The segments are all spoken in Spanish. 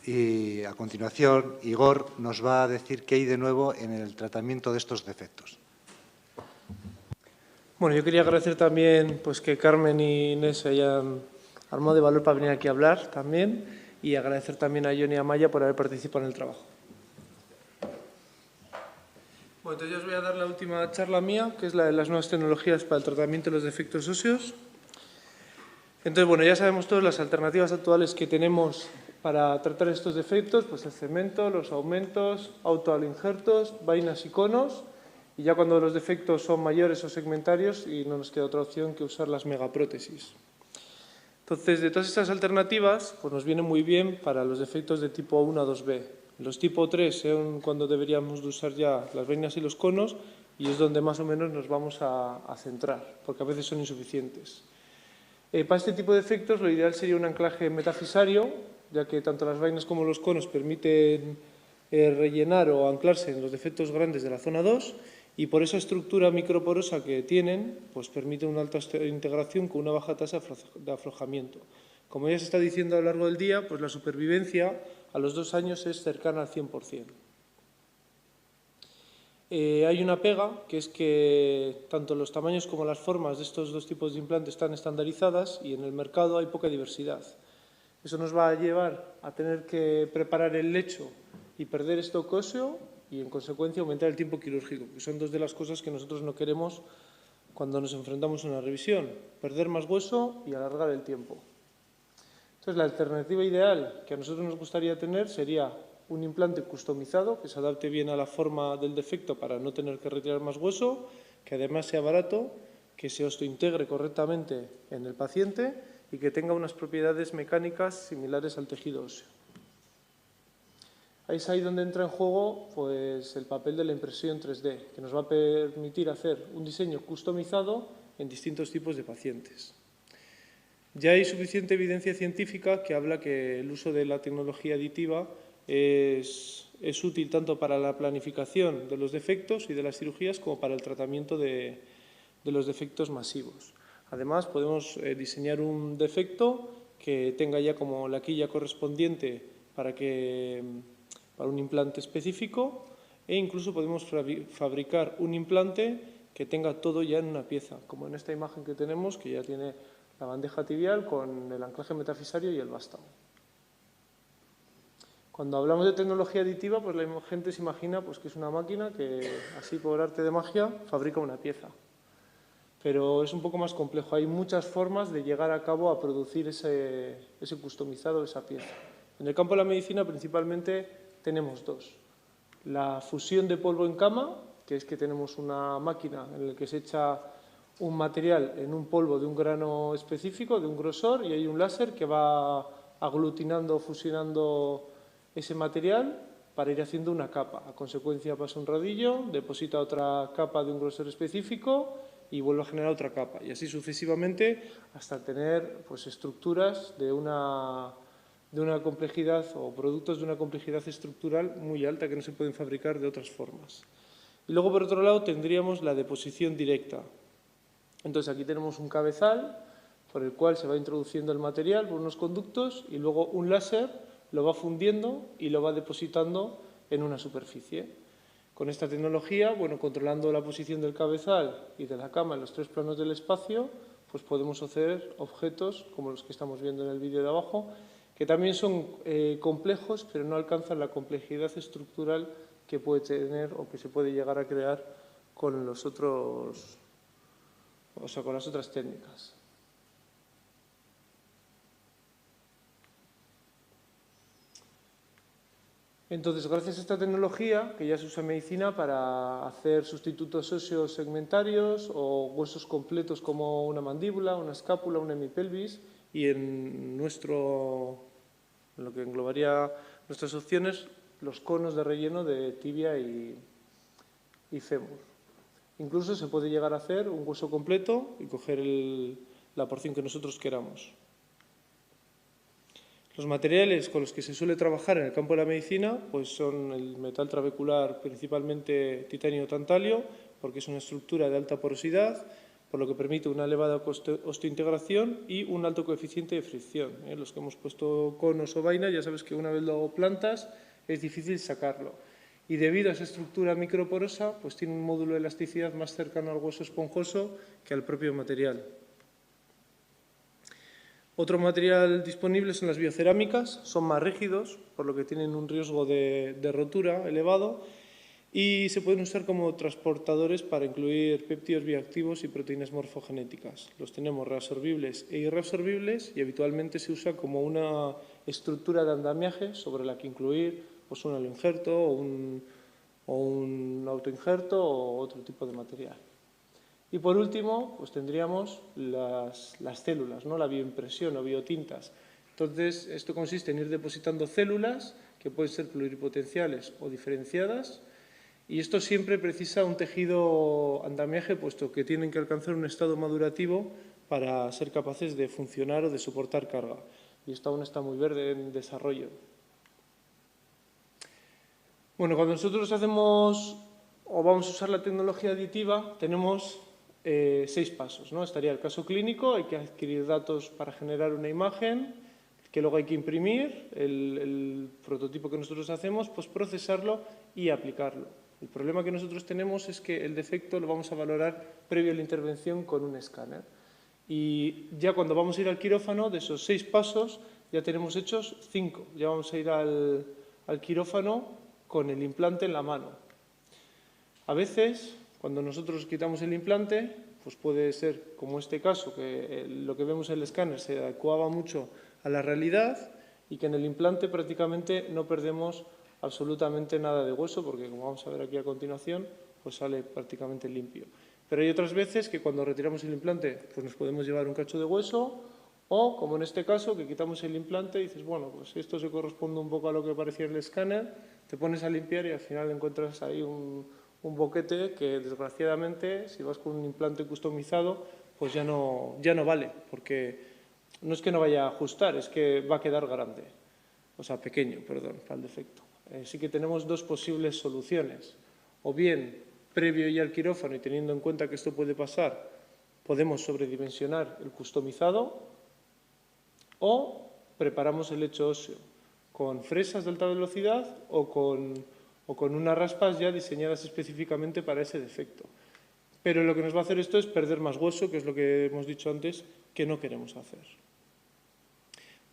Y a continuación, Igor nos va a decir qué hay de nuevo en el tratamiento de estos defectos. Bueno, yo quería agradecer también pues, que Carmen y Inés se hayan armado de valor para venir aquí a hablar también, y agradecer también a Johnny y a Maya por haber participado en el trabajo. Bueno, entonces yo os voy a dar la última charla mía, que es la de las nuevas tecnologías para el tratamiento de los defectos óseos. Entonces, bueno, ya sabemos todas las alternativas actuales que tenemos para tratar estos defectos, pues el cemento, los aumentos, autoalinjertos, vainas y conos, y ya cuando los defectos son mayores o segmentarios y no nos queda otra opción que usar las megaprótesis. Entonces, de todas estas alternativas, pues nos viene muy bien para los defectos de tipo 1 a 2B. Los tipo 3 son cuando deberíamos de usar ya las vainas y los conos, y es donde más o menos nos vamos a centrar, porque a veces son insuficientes. Para este tipo de efectos lo ideal sería un anclaje metafisario, ya que tanto las vainas como los conos permiten rellenar o anclarse en los defectos grandes de la zona 2, y por esa estructura microporosa que tienen, pues permite una alta integración con una baja tasa de aflojamiento. Como ya se está diciendo a lo largo del día, pues la supervivencia a los 2 años es cercana al 100%. Hay una pega, que es que tanto los tamaños como las formas de estos dos tipos de implantes están estandarizadas y en el mercado hay poca diversidad. Eso nos va a llevar a tener que preparar el lecho y perder stock óseo y, en consecuencia, aumentar el tiempo quirúrgico, que son dos de las cosas que nosotros no queremos cuando nos enfrentamos a una revisión: perder más hueso y alargar el tiempo. Entonces, la alternativa ideal que a nosotros nos gustaría tener sería un implante customizado que se adapte bien a la forma del defecto para no tener que retirar más hueso, que además sea barato, que se osteointegre correctamente en el paciente y que tenga unas propiedades mecánicas similares al tejido óseo. Ahí es ahí donde entra en juego pues, el papel de la impresión 3D, que nos va a permitir hacer un diseño customizado en distintos tipos de pacientes. Ya hay suficiente evidencia científica que habla que el uso de la tecnología aditiva es útil tanto para la planificación de los defectos y de las cirugías como para el tratamiento de los defectos masivos. Además, podemos diseñar un defecto que tenga ya como la quilla correspondiente para un implante específico, e incluso podemos fabricar un implante que tenga todo ya en una pieza, como en esta imagen que tenemos, que ya tiene la bandeja tibial con el anclaje metafisario y el vástago. Cuando hablamos de tecnología aditiva, pues la gente se imagina pues, que es una máquina que, así por arte de magia, fabrica una pieza. Pero es un poco más complejo. Hay muchas formas de llegar a cabo a producir ese customizado, esa pieza. En el campo de la medicina, principalmente, tenemos dos. La fusión de polvo en cama, que es que tenemos una máquina en la que se echa un material en un polvo de un grano específico, de un grosor, y hay un láser que va aglutinando, fusionando ese material para ir haciendo una capa. A consecuencia pasa un rodillo, deposita otra capa de un grosor específico y vuelve a generar otra capa. Y así sucesivamente hasta tener pues, estructuras de una complejidad o productos de una complejidad estructural muy alta que no se pueden fabricar de otras formas. Y luego, por otro lado, tendríamos la deposición directa. Entonces, aquí tenemos un cabezal por el cual se va introduciendo el material por unos conductos y luego un láser lo va fundiendo y lo va depositando en una superficie. Con esta tecnología, bueno, controlando la posición del cabezal y de la cama en los 3 planos del espacio, pues podemos hacer objetos como los que estamos viendo en el vídeo de abajo, que también son complejos, pero no alcanzan la complejidad estructural que puede tener o que se puede llegar a crear con los otros, con las otras técnicas. Entonces, gracias a esta tecnología, que ya se usa en medicina para hacer sustitutos óseos segmentarios o huesos completos como una mandíbula, una escápula, una hemipelvis, y en lo que englobaría nuestras opciones, los conos de relleno de tibia y fémur. Incluso se puede llegar a hacer un hueso completo y coger la porción que nosotros queramos. Los materiales con los que se suele trabajar en el campo de la medicina pues son el metal trabecular, principalmente titanio tantalio, porque es una estructura de alta porosidad, por lo que permite una elevada osteointegración y un alto coeficiente de fricción. Los que hemos puesto conos o vainas, ya sabes que una vez lo plantas es difícil sacarlo. Y debido a esa estructura microporosa, pues tiene un módulo de elasticidad más cercano al hueso esponjoso que al propio material. Otro material disponible son las biocerámicas, son más rígidos, por lo que tienen un riesgo de rotura elevado, y se pueden usar como transportadores para incluir péptidos bioactivos y proteínas morfogenéticas. Los tenemos reabsorbibles e irreabsorbibles y habitualmente se usa como una estructura de andamiaje sobre la que incluir pues, un aloinjerto o un autoinjerto o otro tipo de material. Y por último, pues tendríamos las células, ¿no? La bioimpresión o biotintas. Entonces, esto consiste en ir depositando células que pueden ser pluripotenciales o diferenciadas, y esto siempre precisa un tejido andamiaje, puesto que tienen que alcanzar un estado madurativo para ser capaces de funcionar o de soportar carga. Y esto aún está muy verde en desarrollo. Bueno, cuando nosotros hacemos o vamos a usar la tecnología aditiva, tenemos 6 pasos, ¿no? Estaría el caso clínico, hay que adquirir datos para generar una imagen, que luego hay que imprimir el prototipo que nosotros hacemos, pues procesarlo y aplicarlo. El problema que nosotros tenemos es que el defecto lo vamos a valorar previo a la intervención con un escáner. Y ya cuando vamos a ir al quirófano, de esos 6 pasos, ya tenemos hechos 5. Ya vamos a ir al quirófano con el implante en la mano. A veces, cuando nosotros quitamos el implante, pues puede ser como este caso, que lo que vemos en el escáner se adecuaba mucho a la realidad y que en el implante prácticamente no perdemos absolutamente nada de hueso, porque como vamos a ver aquí a continuación, pues sale prácticamente limpio. Pero hay otras veces que cuando retiramos el implante, pues nos podemos llevar un cacho de hueso, o como en este caso, que quitamos el implante y dices, bueno, pues esto se corresponde un poco a lo que parecía en el escáner, te pones a limpiar y al final encuentras ahí un boquete que desgraciadamente, si vas con un implante customizado, pues ya no vale, porque no es que no vaya a ajustar, es que va a quedar grande, o sea, pequeño, perdón, para el defecto. Sí que tenemos 2 posibles soluciones, o bien previo ya al quirófano y teniendo en cuenta que esto puede pasar, podemos sobredimensionar el customizado, o preparamos el lecho óseo con fresas de alta velocidad o con unas raspas ya diseñadas específicamente para ese defecto. Pero lo que nos va a hacer esto es perder más hueso, que es lo que hemos dicho antes, que no queremos hacer.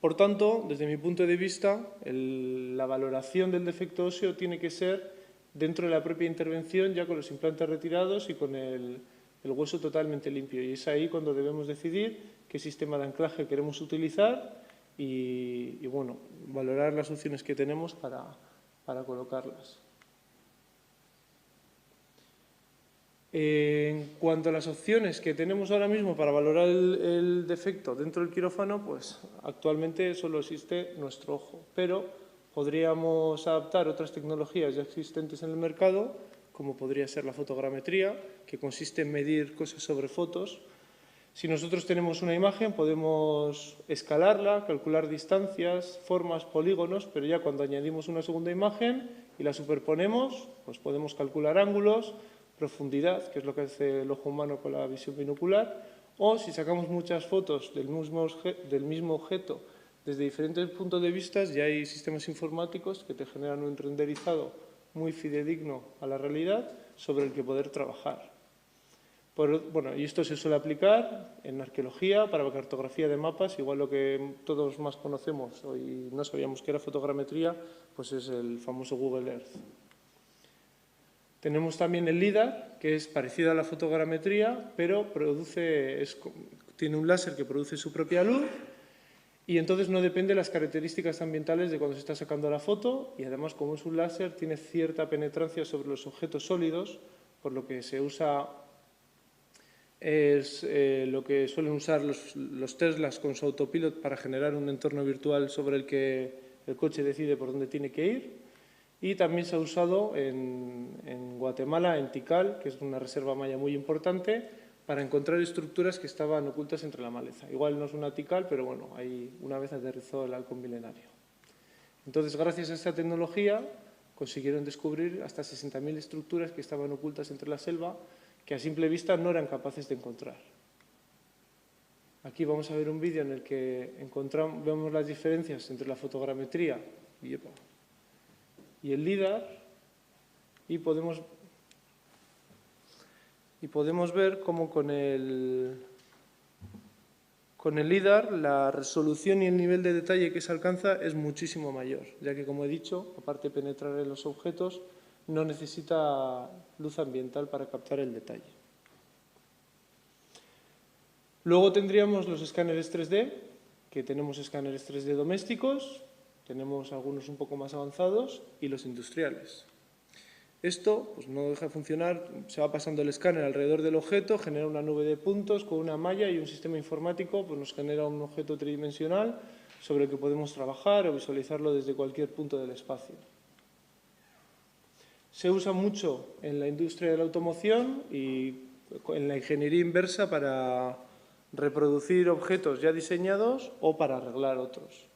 Por tanto, desde mi punto de vista, la valoración del defecto óseo tiene que ser dentro de la propia intervención, ya con los implantes retirados y con el hueso totalmente limpio. Y es ahí cuando debemos decidir qué sistema de anclaje queremos utilizar y bueno, valorar las opciones que tenemos para colocarlas. En cuanto a las opciones que tenemos ahora mismo para valorar el defecto dentro del quirófano, pues actualmente solo existe nuestro ojo, pero podríamos adaptar otras tecnologías ya existentes en el mercado, como podría ser la fotogrametría, que consiste en medir cosas sobre fotos. Si nosotros tenemos una imagen, podemos escalarla, calcular distancias, formas, polígonos, pero ya cuando añadimos una segunda imagen y la superponemos, pues podemos calcular ángulos, profundidad, que es lo que hace el ojo humano con la visión binocular, o si sacamos muchas fotos del mismo objeto desde diferentes puntos de vista, ya hay sistemas informáticos que te generan un renderizado muy fidedigno a la realidad sobre el que poder trabajar. Bueno, y esto se suele aplicar en arqueología, para la cartografía de mapas, igual lo que todos más conocemos y no sabíamos que era fotogrametría, pues es el famoso Google Earth. Tenemos también el LIDAR, que es parecido a la fotogrametría, pero tiene un láser que produce su propia luz y entonces no depende de las características ambientales de cuando se está sacando la foto, y además, como es un láser, tiene cierta penetrancia sobre los objetos sólidos, por lo que se usa lo que suelen usar los Teslas con su autopilot para generar un entorno virtual sobre el que el coche decide por dónde tiene que ir. Y también se ha usado en Guatemala, en Tikal, que es una reserva maya muy importante, para encontrar estructuras que estaban ocultas entre la maleza. Igual no es una Tikal, pero bueno, ahí una vez aterrizó el halcón milenario. Entonces, gracias a esta tecnología, consiguieron descubrir hasta 60.000 estructuras que estaban ocultas entre la selva, que a simple vista no eran capaces de encontrar. Aquí vamos a ver un vídeo en el que vemos las diferencias entre la fotogrametría y el LIDAR y podemos ver cómo con el LIDAR la resolución y el nivel de detalle que se alcanza es muchísimo mayor, ya que, como he dicho, aparte de penetrar en los objetos, no necesita luz ambiental para captar el detalle. Luego tendríamos los escáneres 3D, que tenemos escáneres 3D domésticos, tenemos algunos un poco más avanzados, y los industriales. Esto pues, no deja de funcionar, se va pasando el escáner alrededor del objeto, genera una nube de puntos con una malla y un sistema informático pues, nos genera un objeto tridimensional sobre el que podemos trabajar o visualizarlo desde cualquier punto del espacio. Se usa mucho en la industria de la automoción y en la ingeniería inversa para reproducir objetos ya diseñados o para arreglar otros.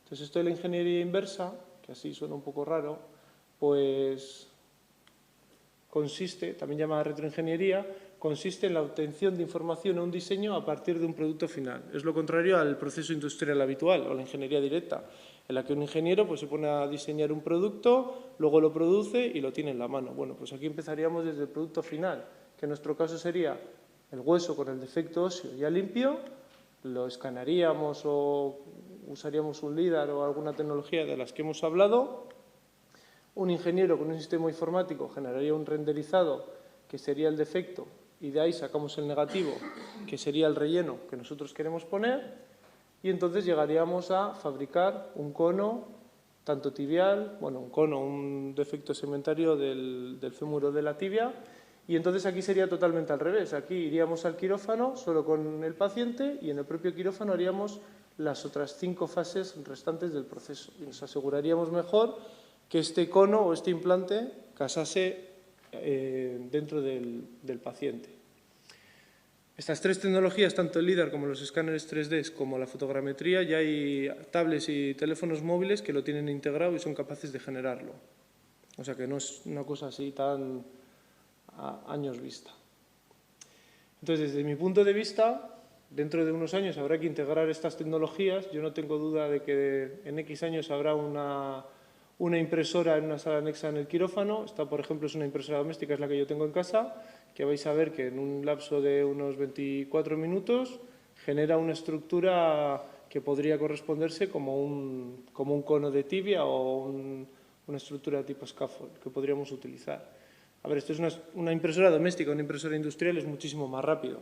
Entonces, esto de la ingeniería inversa, que así suena un poco raro, pues consiste, también llamada retroingeniería, consiste en la obtención de información o un diseño a partir de un producto final. Es lo contrario al proceso industrial habitual o la ingeniería directa, en la que un ingeniero pues, se pone a diseñar un producto, luego lo produce y lo tiene en la mano. Bueno, pues aquí empezaríamos desde el producto final, que en nuestro caso sería el hueso con el defecto óseo ya limpio, lo escanearíamos o usaríamos un LIDAR o alguna tecnología de las que hemos hablado. Un ingeniero con un sistema informático generaría un renderizado que sería el defecto y de ahí sacamos el negativo, que sería el relleno que nosotros queremos poner, y entonces llegaríamos a fabricar un cono, tanto tibial, bueno, un defecto segmentario del fémur o de la tibia, y entonces aquí sería totalmente al revés. Aquí iríamos al quirófano solo con el paciente y en el propio quirófano haríamos las otras 5 fases restantes del proceso y nos aseguraríamos mejor que este cono o este implante casase dentro del paciente. Estas 3 tecnologías, tanto el LIDAR como los escáneres 3D como la fotogrametría, ya hay tablets y teléfonos móviles que lo tienen integrado y son capaces de generarlo. O sea que no es una cosa así tan a años vista. Entonces, desde mi punto de vista, dentro de unos años habrá que integrar estas tecnologías. Yo no tengo duda de que en X años habrá una impresora en una sala anexa en el quirófano. Esta, por ejemplo, es una impresora doméstica, es la que yo tengo en casa, que vais a ver que en un lapso de unos 24 minutos genera una estructura que podría corresponderse como un cono de tibia o una estructura tipo scaffold que podríamos utilizar. A ver, esto es una impresora doméstica, una impresora industrial es muchísimo más rápido.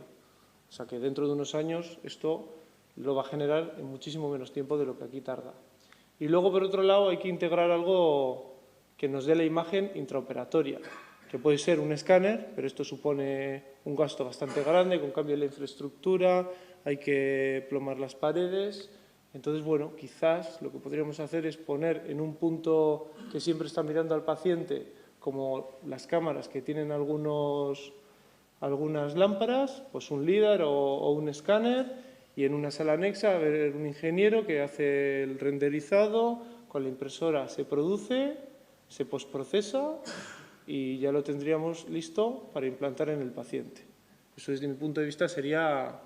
O sea que dentro de unos años esto lo va a generar en muchísimo menos tiempo de lo que aquí tarda. Y luego, por otro lado, hay que integrar algo que nos dé la imagen intraoperatoria, que puede ser un escáner, pero esto supone un gasto bastante grande, con cambio de la infraestructura, hay que plomar las paredes. Entonces, bueno, quizás lo que podríamos hacer es poner en un punto que siempre está mirando al paciente, como las cámaras que tienen algunas lámparas, pues un LIDAR o un escáner, y en una sala anexa haber un ingeniero que hace el renderizado, con la impresora se produce, se postprocesa y ya lo tendríamos listo para implantar en el paciente. Eso desde mi punto de vista sería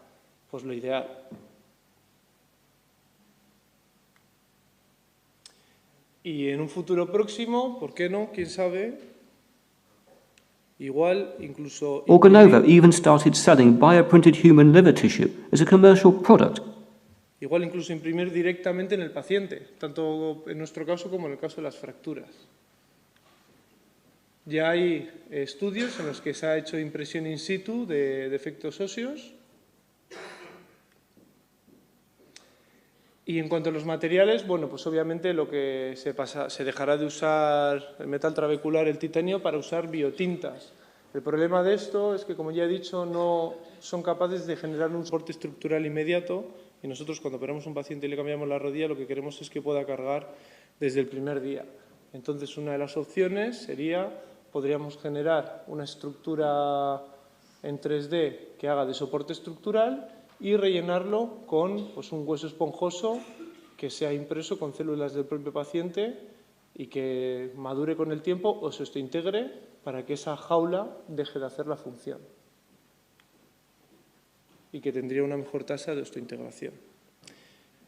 pues, lo ideal. Y en un futuro próximo, ¿por qué no? ¿Quién sabe? Igual, incluso... Organova even started selling bioprinted human liver tissue as a commercial product. Igual incluso imprimir directamente en el paciente, tanto en nuestro caso como en el caso de las fracturas. Ya hay estudios en los que se ha hecho impresión in situ de defectos óseos. Y en cuanto a los materiales, bueno, pues obviamente lo que se dejará de usar el metal trabecular, el titanio, para usar biotintas. El problema de esto es que, como ya he dicho, no son capaces de generar un soporte estructural inmediato y nosotros cuando operamos a un paciente y le cambiamos la rodilla lo que queremos es que pueda cargar desde el primer día. Entonces, una de las opciones sería, podríamos generar una estructura en 3D que haga de soporte estructural y rellenarlo con pues, un hueso esponjoso que sea impreso con células del propio paciente y que madure con el tiempo o se integre para que esa jaula deje de hacer la función. y que tendría una mejor tasa de osteointegración.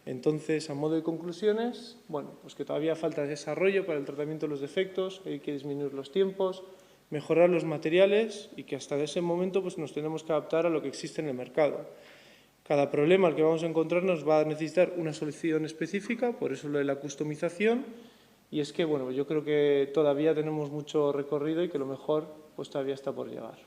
Entonces, a modo de conclusiones, bueno, pues que todavía falta desarrollo para el tratamiento de los defectos, hay que disminuir los tiempos, mejorar los materiales y que hasta ese momento pues, nos tenemos que adaptar a lo que existe en el mercado. Cada problema al que vamos a encontrarnos va a necesitar una solución específica, por eso lo de la customización, y es que bueno, yo creo que todavía tenemos mucho recorrido y que lo mejor pues, todavía está por llegar.